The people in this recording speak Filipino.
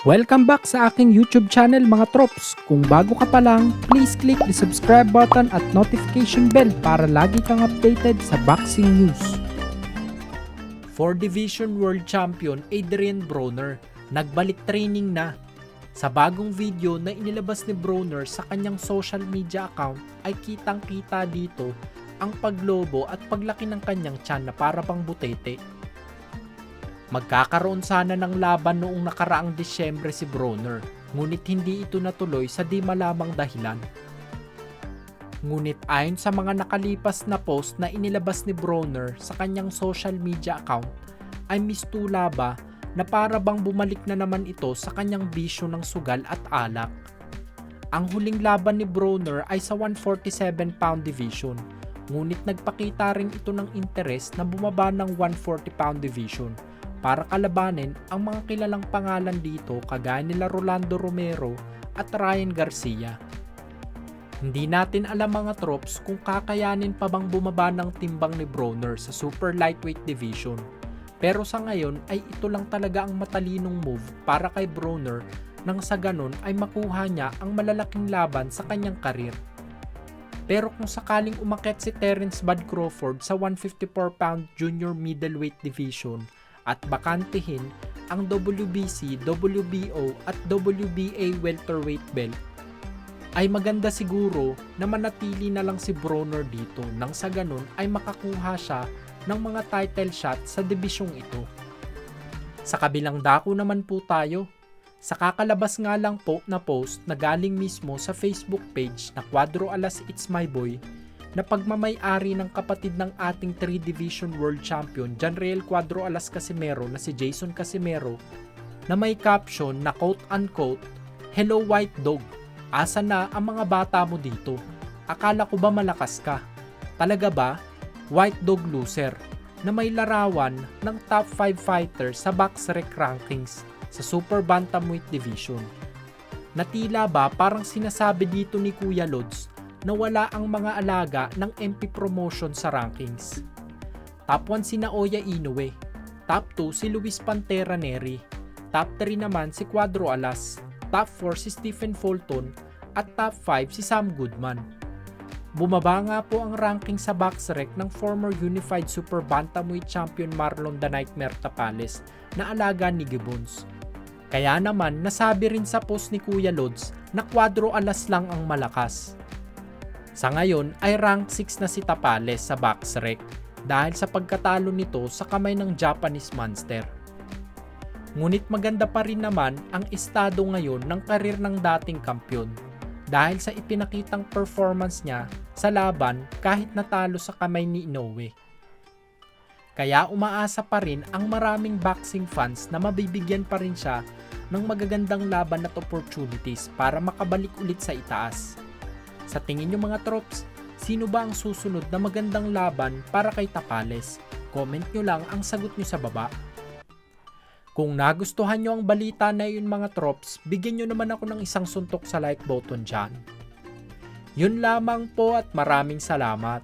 Welcome back sa aking YouTube channel mga trops. Kung bago ka pa lang, please click the subscribe button at notification bell para lagi kang updated sa boxing news. 4 Division World Champion Adrian Broner nagbalik training na. Sa bagong video na inilabas ni Broner sa kanyang social media account ay kitang-kita dito ang paglobo at paglaki ng kanyang tiyan na para pang butete. Magkakaroon sana ng laban noong nakaraang Disyembre si Broner, ngunit hindi ito natuloy sa di malamang dahilan. Ngunit ayon sa mga nakalipas na post na inilabas ni Broner sa kanyang social media account, ay mistula ba na para bang bumalik na naman ito sa kanyang bisyo ng sugal at alak. Ang huling laban ni Broner ay sa 147-pound division, ngunit nagpakita rin ito ng interes na bumaba ng 140-pound division para kalabanin ang mga kilalang pangalan dito kagaya nila Rolando Romero at Ryan Garcia. Hindi natin alam mga trops kung kakayanin pa bang bumaba ng timbang ni Broner sa super lightweight division. Pero sa ngayon ay ito lang talaga ang matalinong move para kay Broner nang sa ganon ay makuha niya ang malalaking laban sa kanyang karir. Pero kung sakaling umakyat si Terence Bud Crawford sa 154-pound junior middleweight division at bakantihin ang WBC, WBO at WBA welterweight belt, ay maganda siguro na manatili na lang si Broner dito nang sa ganun ay makakuha siya ng mga title shot sa dibisyong ito. Sa kabilang dako naman po tayo, sa kakalabas nga lang po na post na galing mismo sa Facebook page na Cuadro Alas It's My Boy, na pagmamay-ari ng kapatid ng ating 3 Division World Champion Janriel Cuadro Alas Casimero na si Jason Casimero, na may caption na quote-unquote, "Hello White Dog, asa na ang mga bata mo dito? Akala ko ba malakas ka? Talaga ba? White Dog loser," na may larawan ng top 5 fighters sa BoxRec rankings sa Super Bantamweight Division. Na tila ba parang sinasabi dito ni Kuya Lods na wala ang mga alaga ng MP promotion sa rankings. Top 1 si Naoya Inoue, top 2 si Luis Pantera Neri, top 3 naman si Cuadro Alas, top 4 si Stephen Fulton, at top 5 si Sam Goodman. Bumaba nga po ang ranking sa BoxRec ng former Unified Super Bantamweight Champion Marlon The Nightmare Tapales na alaga ni Gibbons. Kaya naman nasabi rin sa post ni Kuya Lods na Cuadro Alas lang ang malakas. Sa ngayon ay rank 6 na si Tapales sa BoxRec dahil sa pagkatalo nito sa kamay ng Japanese Monster. Ngunit maganda pa rin naman ang estado ngayon ng karir ng dating kampyon dahil sa ipinakitang performance niya sa laban kahit natalo sa kamay ni Inoue. Kaya umaasa pa rin ang maraming boxing fans na mabibigyan pa rin siya ng magagandang laban at opportunities para makabalik ulit sa itaas. Sa tingin nyo mga trops, sino ba ang susunod na magandang laban para kay Tapales? Comment nyo lang ang sagot nyo sa baba. Kung nagustuhan nyo ang balita na yun mga trops, bigyan nyo naman ako ng isang suntok sa like button dyan. Yun lamang po at maraming salamat.